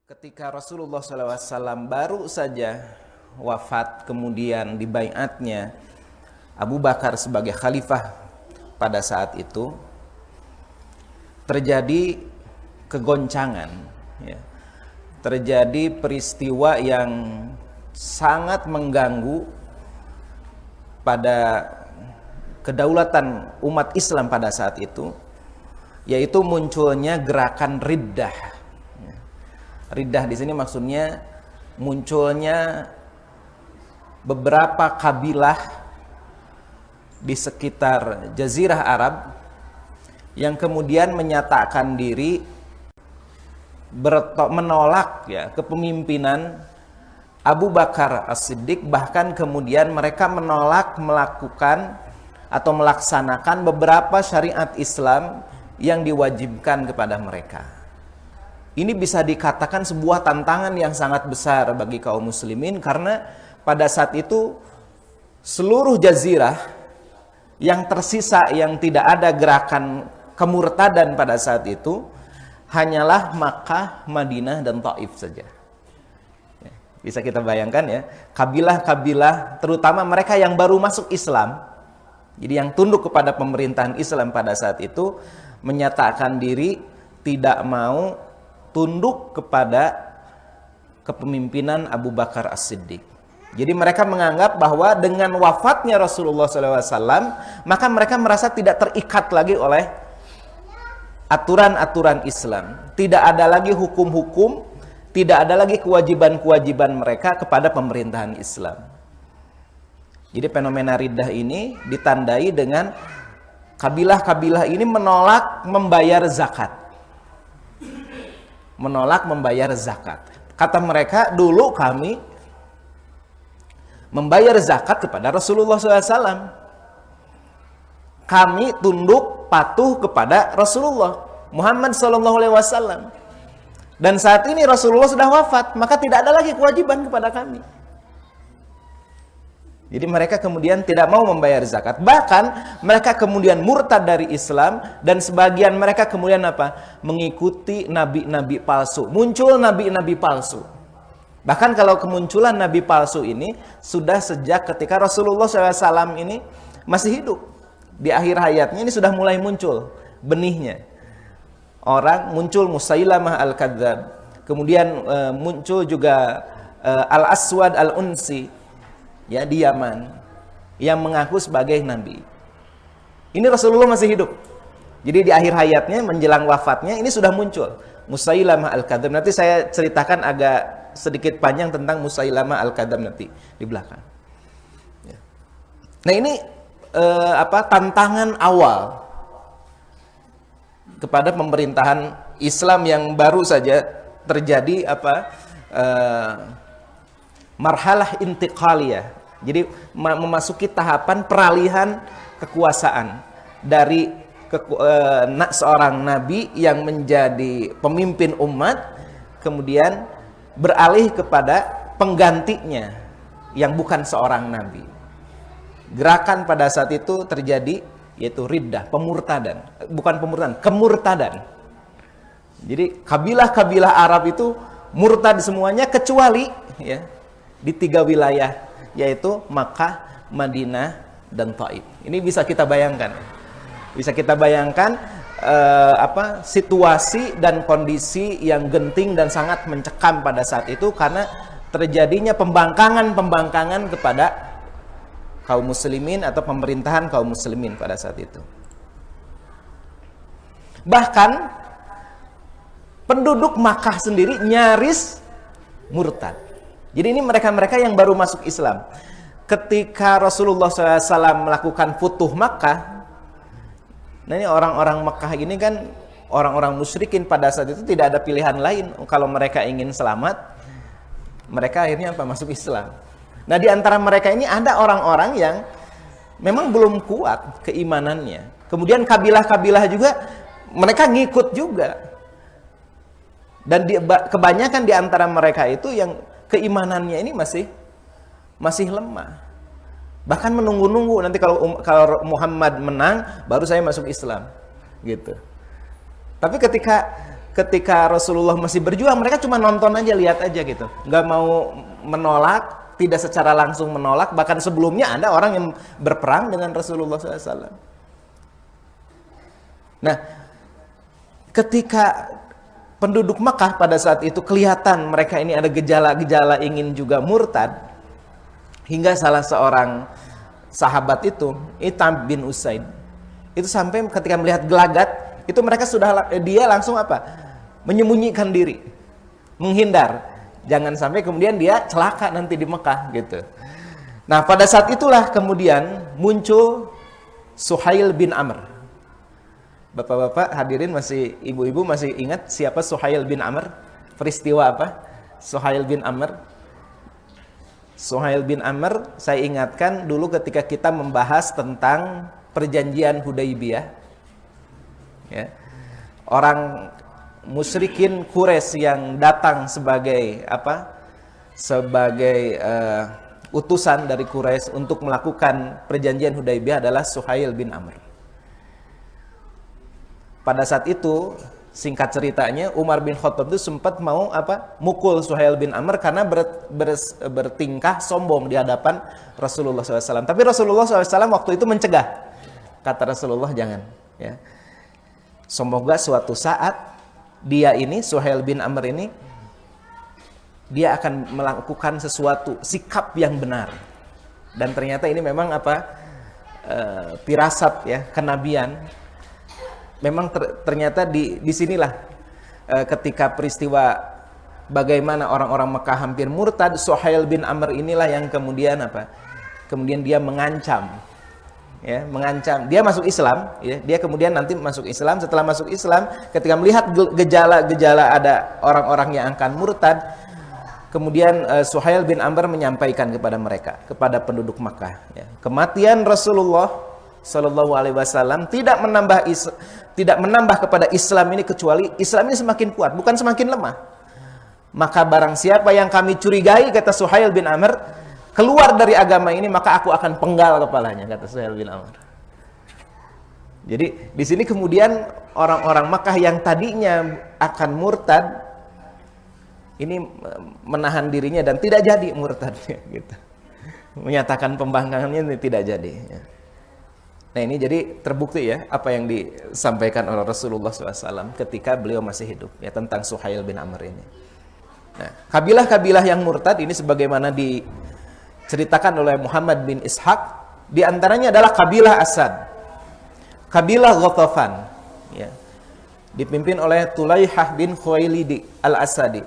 Ketika Rasulullah SAW baru saja wafat, kemudian dibaiatnya Abu Bakar sebagai khalifah pada saat itu, terjadi kegoncangan, ya. Terjadi peristiwa yang sangat mengganggu pada kedaulatan umat Islam pada saat itu, yaitu munculnya gerakan riddah. Riddah di sini maksudnya munculnya beberapa kabilah di sekitar Jazirah Arab yang kemudian menyatakan diri menolak kepemimpinan Abu Bakar As-Siddiq, bahkan kemudian mereka menolak melakukan atau melaksanakan beberapa syariat Islam yang diwajibkan kepada mereka. Ini bisa dikatakan sebuah tantangan yang sangat besar bagi kaum muslimin, karena pada saat itu seluruh jazirah yang tersisa yang tidak ada gerakan kemurtadan pada saat itu hanyalah Makkah, Madinah, dan Taif saja. Bisa kita bayangkan ya, kabilah-kabilah terutama mereka yang baru masuk Islam, jadi yang tunduk kepada pemerintahan Islam pada saat itu, menyatakan diri tidak mau tunduk kepada kepemimpinan Abu Bakar As-Siddiq. Jadi mereka menganggap bahwa dengan wafatnya Rasulullah SAW, maka mereka merasa tidak terikat lagi oleh aturan-aturan Islam. Tidak ada lagi hukum-hukum, tidak ada lagi kewajiban-kewajiban mereka kepada pemerintahan Islam. Jadi fenomena riddah ini ditandai dengan kabilah-kabilah ini menolak membayar zakat. Menolak membayar zakat. Kata mereka, dulu kami membayar zakat kepada Rasulullah SAW. Kami tunduk patuh kepada Rasulullah Muhammad SAW. Dan saat ini Rasulullah sudah wafat, maka tidak ada lagi kewajiban kepada kami. Jadi mereka kemudian tidak mau membayar zakat. Bahkan mereka kemudian murtad dari Islam, dan sebagian mereka kemudian apa? Mengikuti nabi-nabi palsu. Muncul nabi-nabi palsu. Bahkan kalau kemunculan nabi palsu ini sudah sejak ketika Rasulullah SAW ini masih hidup. Di akhir hayatnya ini sudah mulai muncul benihnya. Orang muncul Musailamah Al-Kadzdzab. Kemudian muncul juga Al-Aswad Al-Unsi, ya, di Yaman, yang mengaku sebagai nabi. Ini Rasulullah masih hidup. Jadi di akhir hayatnya menjelang wafatnya ini sudah muncul Musailamah Al-Kadzdzab. Nanti saya ceritakan agak sedikit panjang tentang Musailamah Al-Kadzdzab nanti di belakang. Nah ini tantangan awal kepada pemerintahan Islam yang baru saja terjadi, marhalah intiqaliyah. Jadi memasuki tahapan peralihan kekuasaan dari seorang nabi yang menjadi pemimpin umat, kemudian beralih kepada penggantinya yang bukan seorang nabi. Gerakan pada saat itu terjadi, yaitu riddah, kemurtadan. Jadi kabilah-kabilah Arab itu murtad semuanya kecuali ya di 3 wilayah, yaitu Makkah, Madinah, dan Taif. Ini bisa kita bayangkan. Bisa kita bayangkan situasi dan kondisi yang genting dan sangat mencekam pada saat itu, karena terjadinya pembangkangan kepada kaum muslimin atau pemerintahan kaum muslimin pada saat itu. Bahkan penduduk Makkah sendiri nyaris murtad. Jadi ini mereka-mereka yang baru masuk Islam. Ketika Rasulullah SAW melakukan futuh Makkah, nah ini orang-orang Makkah ini kan orang-orang musyrikin pada saat itu, tidak ada pilihan lain. Kalau mereka ingin selamat, mereka akhirnya masuk Islam. Nah di antara mereka ini ada orang-orang yang memang belum kuat keimanannya. Kemudian kabilah-kabilah juga mereka ngikut juga. Dan kebanyakan di antara mereka itu yang keimanannya ini masih lemah. Bahkan menunggu-nunggu, nanti kalau Muhammad menang baru saya masuk Islam, gitu. Tapi ketika ketika Rasulullah masih berjuang, mereka cuma nonton aja, lihat aja gitu, nggak mau menolak, tidak secara langsung menolak. Bahkan sebelumnya ada orang yang berperang dengan Rasulullah SAW. Nah, ketika penduduk Makkah pada saat itu kelihatan mereka ini ada gejala-gejala ingin juga murtad, hingga salah seorang sahabat itu, Itam bin Usaid, itu sampai ketika melihat gelagat, itu mereka dia langsung apa? Menyembunyikan diri, menghindar. Jangan sampai kemudian dia celaka nanti di Mekah gitu. Nah, pada saat itulah kemudian muncul Suhail bin Amr. Bapak-bapak hadirin, masih ibu-ibu masih ingat siapa Suhail bin Amr? Peristiwa apa? Suhail bin Amr. Suhail bin Amr, saya ingatkan dulu ketika kita membahas tentang perjanjian Hudaybiyah. Ya. Orang musyrikin Quraisy yang datang sebagai apa? Sebagai utusan dari Quraisy untuk melakukan perjanjian Hudaybiyah adalah Suhail bin Amr. Pada saat itu, singkat ceritanya, Umar bin Khattab itu sempat mau mukul Suhail bin Amr karena bertingkah sombong di hadapan Rasulullah SAW. Tapi Rasulullah SAW waktu itu mencegah. Kata Rasulullah, jangan. Ya. Semoga suatu saat dia ini, Suhail bin Amr ini, dia akan melakukan sesuatu sikap yang benar. Dan ternyata ini memang firasat ya, kenabian. Memang ternyata di sinilah ketika peristiwa bagaimana orang-orang Mekah hampir murtad, Suhail bin Amr inilah yang kemudian kemudian dia mengancam, ya, mengancam. Dia masuk Islam, ya, dia kemudian nanti masuk Islam. Setelah masuk Islam, ketika melihat gejala-gejala ada orang-orang yang akan murtad, kemudian Suhail bin Amr menyampaikan kepada mereka, kepada penduduk Makkah, ya, kematian Rasulullah Sallallahu Alaihi Wasallam tidak menambah kepada Islam ini, kecuali Islam ini semakin kuat, bukan semakin lemah. Maka barang siapa yang kami curigai, kata Suhail bin Amr, keluar dari agama ini, maka aku akan penggal kepalanya, kata Suhail bin Amr. Jadi di sini kemudian orang-orang Makkah yang tadinya akan murtad ini menahan dirinya dan tidak jadi murtadnya, gitu. Menyatakan pembangkangannya ini tidak jadi. Ya. Nah, ini jadi terbukti ya apa yang disampaikan oleh Rasulullah SAW ketika beliau masih hidup, ya, tentang Suhail bin Amr ini. Nah, kabilah-kabilah yang murtad ini sebagaimana diceritakan oleh Muhammad bin Ishaq, di antaranya adalah kabilah Asad, kabilah Ghatafan, ya, dipimpin oleh Tulaihah bin Khuwailid al-Asadi.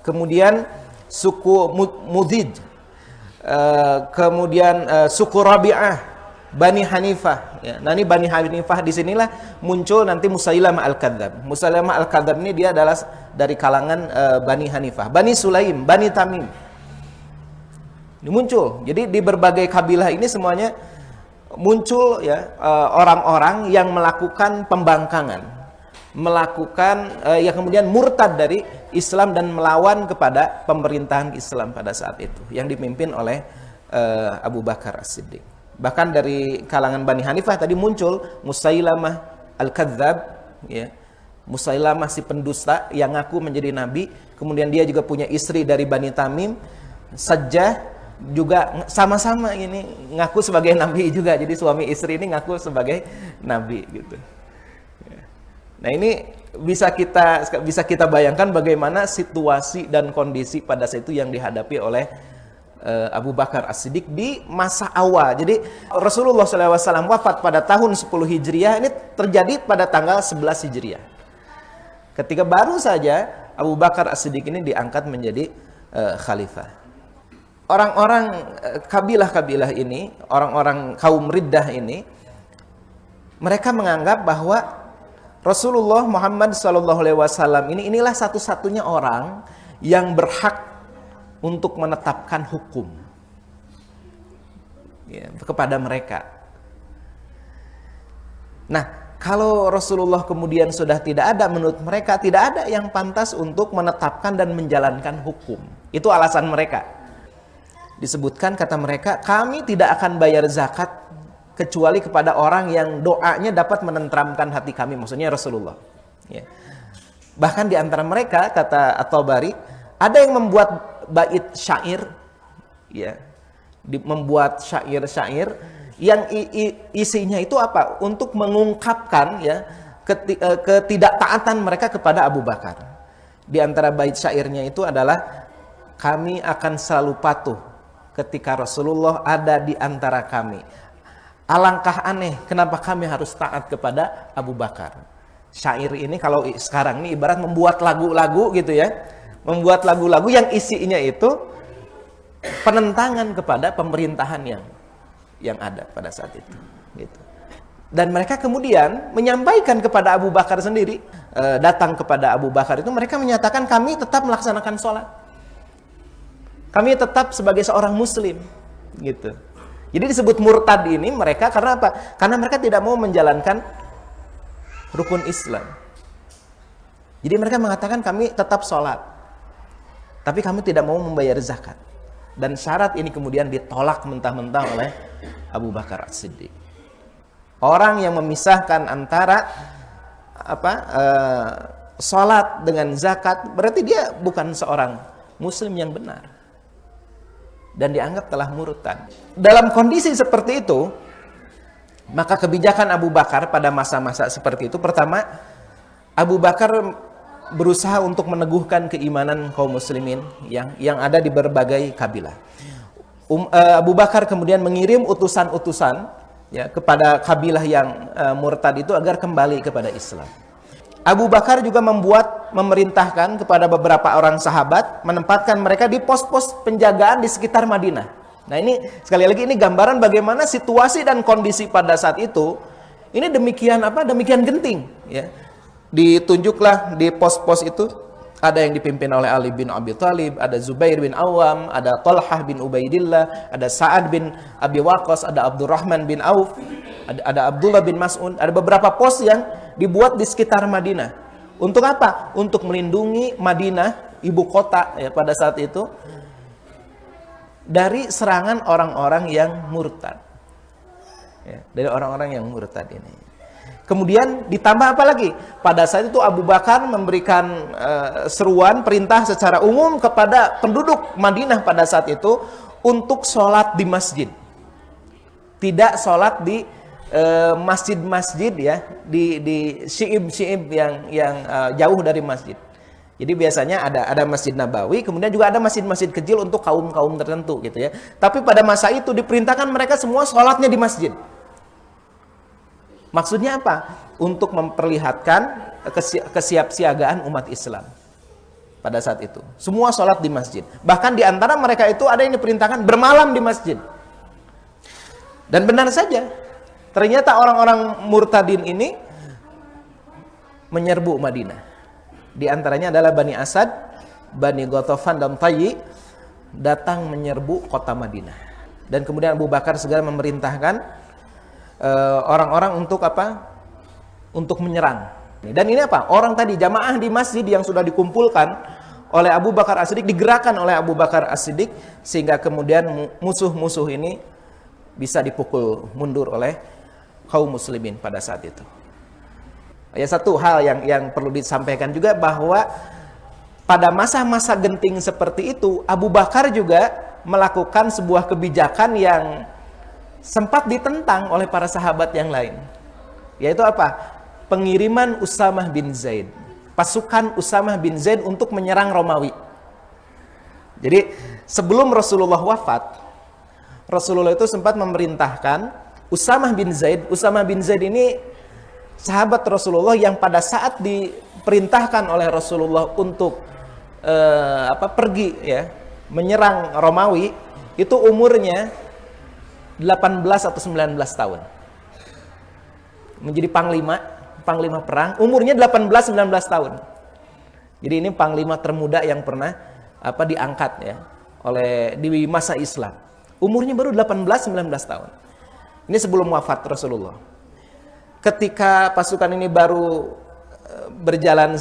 Kemudian suku Mudhij, kemudian suku Rabi'ah, Bani Hanifah, ya. Nah, ini Bani Hanifah, disinilah muncul nanti Musailamah al-Kadzab. Musailamah al-Kadzab ini dia adalah dari kalangan Bani Hanifah. Bani Sulaim, Bani Tamim, ini muncul. Jadi di berbagai kabilah ini semuanya muncul, ya, orang-orang yang melakukan pembangkangan, melakukan yang kemudian murtad dari Islam dan melawan kepada pemerintahan Islam pada saat itu yang dipimpin oleh Abu Bakar As-Siddiq. Bahkan dari kalangan Bani Hanifah tadi muncul Musailamah al-Kadzab, ya. Musailamah si pendusta yang ngaku menjadi nabi. Kemudian dia juga punya istri dari Bani Tamim, Sajjah, juga sama-sama ini ngaku sebagai nabi juga. Jadi suami istri ini ngaku sebagai nabi, gitu. Nah, ini bisa kita bayangkan bagaimana situasi dan kondisi pada saat itu yang dihadapi oleh Abu Bakar As-Siddiq di masa awal. Jadi Rasulullah SAW wafat pada tahun 10 Hijriah, ini terjadi pada tanggal 11 Hijriah. Ketika baru saja Abu Bakar As-Siddiq ini diangkat menjadi khalifah. Orang-orang kabilah-kabilah ini, orang-orang kaum Riddah ini, mereka menganggap bahwa Rasulullah Muhammad SAW inilah satu-satunya orang yang berhak untuk menetapkan hukum, ya, kepada mereka. Nah, kalau Rasulullah kemudian sudah tidak ada, menurut mereka tidak ada yang pantas untuk menetapkan dan menjalankan hukum. Itu alasan mereka. Disebutkan, kata mereka, kami tidak akan bayar zakat kecuali kepada orang yang doanya dapat menenteramkan hati kami, maksudnya Rasulullah, ya. Bahkan di antara mereka, kata At-Tabari, ada yang membuat bait syair, ya, membuat syair-syair yang isinya itu apa? Untuk mengungkapkan ya ketidaktaatan mereka kepada Abu Bakar. Di antara bait syairnya itu adalah, kami akan selalu patuh ketika Rasulullah ada di antara kami. Alangkah aneh kenapa kami harus taat kepada Abu Bakar. Syair ini kalau sekarang ini ibarat membuat lagu-lagu gitu ya. Membuat lagu-lagu yang isinya itu penentangan kepada pemerintahan yang ada pada saat itu gitu. Dan mereka kemudian menyampaikan kepada Abu Bakar sendiri, datang kepada Abu Bakar itu mereka menyatakan, kami tetap melaksanakan sholat, kami tetap sebagai seorang muslim gitu. Jadi disebut murtad ini mereka karena apa? Karena mereka tidak mau menjalankan rukun Islam. Jadi mereka mengatakan, kami tetap sholat, tapi kami tidak mau membayar zakat. Dan syarat ini kemudian ditolak mentah-mentah oleh Abu Bakar As-Siddiq. Orang yang memisahkan antara sholat dengan zakat, berarti dia bukan seorang muslim yang benar. Dan dianggap telah murtad. Dalam kondisi seperti itu, maka kebijakan Abu Bakar pada masa-masa seperti itu, pertama, Abu Bakar berusaha untuk meneguhkan keimanan kaum muslimin yang ada di berbagai kabilah. Abu Bakar kemudian mengirim utusan-utusan ya kepada kabilah yang murtad itu agar kembali kepada Islam. Abu Bakar juga memerintahkan kepada beberapa orang sahabat menempatkan mereka di pos-pos penjagaan di sekitar Madinah. Nah ini sekali lagi ini gambaran bagaimana situasi dan kondisi pada saat itu ini demikian genting ya. Ditunjuklah di pos-pos itu ada yang dipimpin oleh Ali bin Abi Thalib, ada Zubair bin Awam, ada Talhah bin Ubaidillah, ada Sa'ad bin Abi Waqqas, ada Abdurrahman bin Auf, ada Abdullah bin Mas'ud. Ada beberapa pos yang dibuat di sekitar Madinah. Untuk apa? Untuk melindungi Madinah, ibu kota ya pada saat itu, dari serangan orang-orang yang murtad ya, dari orang-orang yang murtad ini. Kemudian ditambah apa lagi? Pada saat itu Abu Bakar memberikan seruan, perintah secara umum kepada penduduk Madinah pada saat itu untuk sholat di masjid. Tidak sholat di masjid-masjid ya, di syi'ib-syi'ib yang jauh dari masjid. Jadi biasanya ada Masjid Nabawi, kemudian juga ada masjid-masjid kecil untuk kaum-kaum tertentu gitu ya. Tapi pada masa itu diperintahkan mereka semua sholatnya di masjid. Maksudnya apa? Untuk memperlihatkan kesiapsiagaan umat Islam pada saat itu. Semua sholat di masjid. Bahkan di antara mereka itu ada yang diperintahkan bermalam di masjid. Dan benar saja, ternyata orang-orang murtadin ini menyerbu Madinah. Di antaranya adalah Bani Asad, Bani Ghatafan dan Tayyi datang menyerbu kota Madinah. Dan kemudian Abu Bakar segera memerintahkan orang-orang untuk apa? Untuk menyerang. Dan ini apa? Orang tadi jamaah di masjid yang sudah dikumpulkan oleh Abu Bakar As-Siddiq, digerakkan oleh Abu Bakar As-Siddiq sehingga kemudian musuh-musuh ini bisa dipukul mundur oleh kaum muslimin pada saat itu. Ya, satu hal yang perlu disampaikan juga bahwa pada masa-masa genting seperti itu Abu Bakar juga melakukan sebuah kebijakan yang sempat ditentang oleh para sahabat yang lain. Yaitu apa? Pengiriman Usamah bin Zaid. Pasukan Usamah bin Zaid untuk menyerang Romawi. Jadi sebelum Rasulullah wafat, Rasulullah itu sempat memerintahkan Usamah bin Zaid. Usamah bin Zaid ini sahabat Rasulullah yang pada saat diperintahkan oleh Rasulullah untuk pergi ya menyerang Romawi, itu umurnya 18 atau 19 tahun. Menjadi panglima perang, umurnya 18-19 tahun. Jadi ini panglima termuda yang pernah diangkat ya di masa Islam. Umurnya baru 18-19 tahun. Ini sebelum wafat Rasulullah. Ketika pasukan ini baru berjalan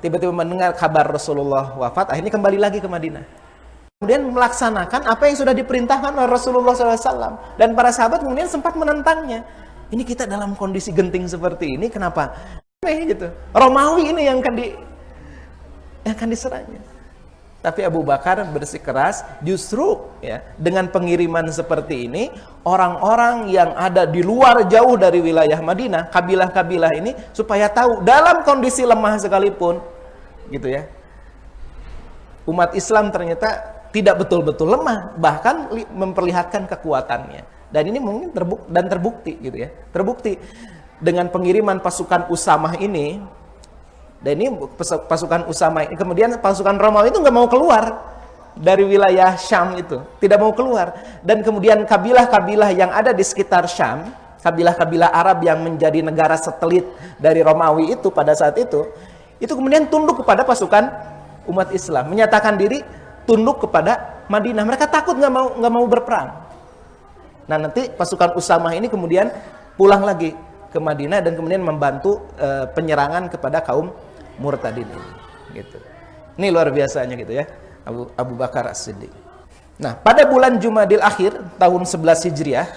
tiba-tiba mendengar kabar Rasulullah wafat, akhirnya kembali lagi ke Madinah. Kemudian melaksanakan apa yang sudah diperintahkan oleh Rasulullah SAW. Dan para sahabat kemudian sempat menentangnya. Ini kita dalam kondisi genting seperti ini, kenapa gitu. Romawi ini yang akan diserangnya. Tapi Abu Bakar bersikeras, justru ya dengan pengiriman seperti ini, orang-orang yang ada di luar jauh dari wilayah Madinah, kabilah-kabilah ini supaya tahu dalam kondisi lemah sekalipun, gitu ya. Umat Islam ternyata tidak betul-betul lemah, bahkan memperlihatkan kekuatannya. Dan ini mungkin terbukti gitu ya. Terbukti dengan pengiriman pasukan Usamah ini. Dan ini pasukan Usamah ini, kemudian pasukan Romawi itu nggak mau keluar dari wilayah Syam itu, tidak mau keluar. Dan kemudian kabilah-kabilah yang ada di sekitar Syam, kabilah-kabilah Arab yang menjadi negara satelit dari Romawi itu pada saat itu kemudian tunduk kepada pasukan umat Islam, menyatakan diri tunduk kepada Madinah. Mereka takut nggak mau berperang. Nah, nanti pasukan Usamah ini kemudian pulang lagi ke Madinah dan kemudian membantu penyerangan kepada kaum murtadin ini, gitu. Ini luar biasanya gitu ya, Abu Bakar As-Siddiq. Nah, pada bulan Jumadil Akhir tahun 11 Hijriah,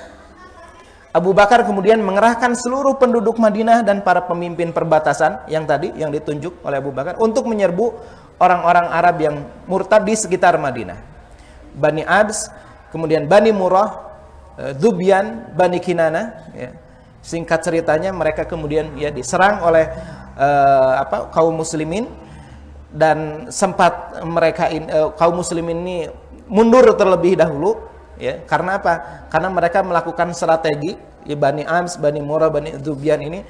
Abu Bakar kemudian mengerahkan seluruh penduduk Madinah dan para pemimpin perbatasan yang ditunjuk oleh Abu Bakar untuk menyerbu orang-orang Arab yang murtad di sekitar Madinah. Bani Abs, kemudian Bani Murrah, Dzubyan, Bani Kinana, ya. Singkat ceritanya mereka kemudian ya diserang oleh kaum muslimin, dan sempat mereka kaum muslimin ini mundur terlebih dahulu ya. Karena apa? Karena mereka melakukan strategi ya, Bani Ams, Bani Murrah, Bani Dzubyan ini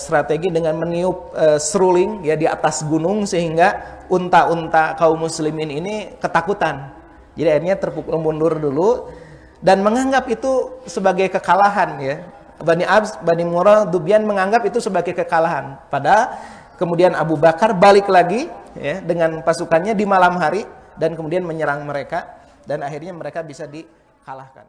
strategi dengan meniup seruling ya di atas gunung, sehingga unta-unta kaum muslimin ini ketakutan. Jadi akhirnya terpukul mundur dulu dan menganggap itu sebagai kekalahan ya. Bani Abs, Bani Murrah, Dzubyan menganggap itu sebagai kekalahan. Padahal kemudian Abu Bakar balik lagi ya dengan pasukannya di malam hari dan kemudian menyerang mereka, dan akhirnya mereka bisa dikalahkan.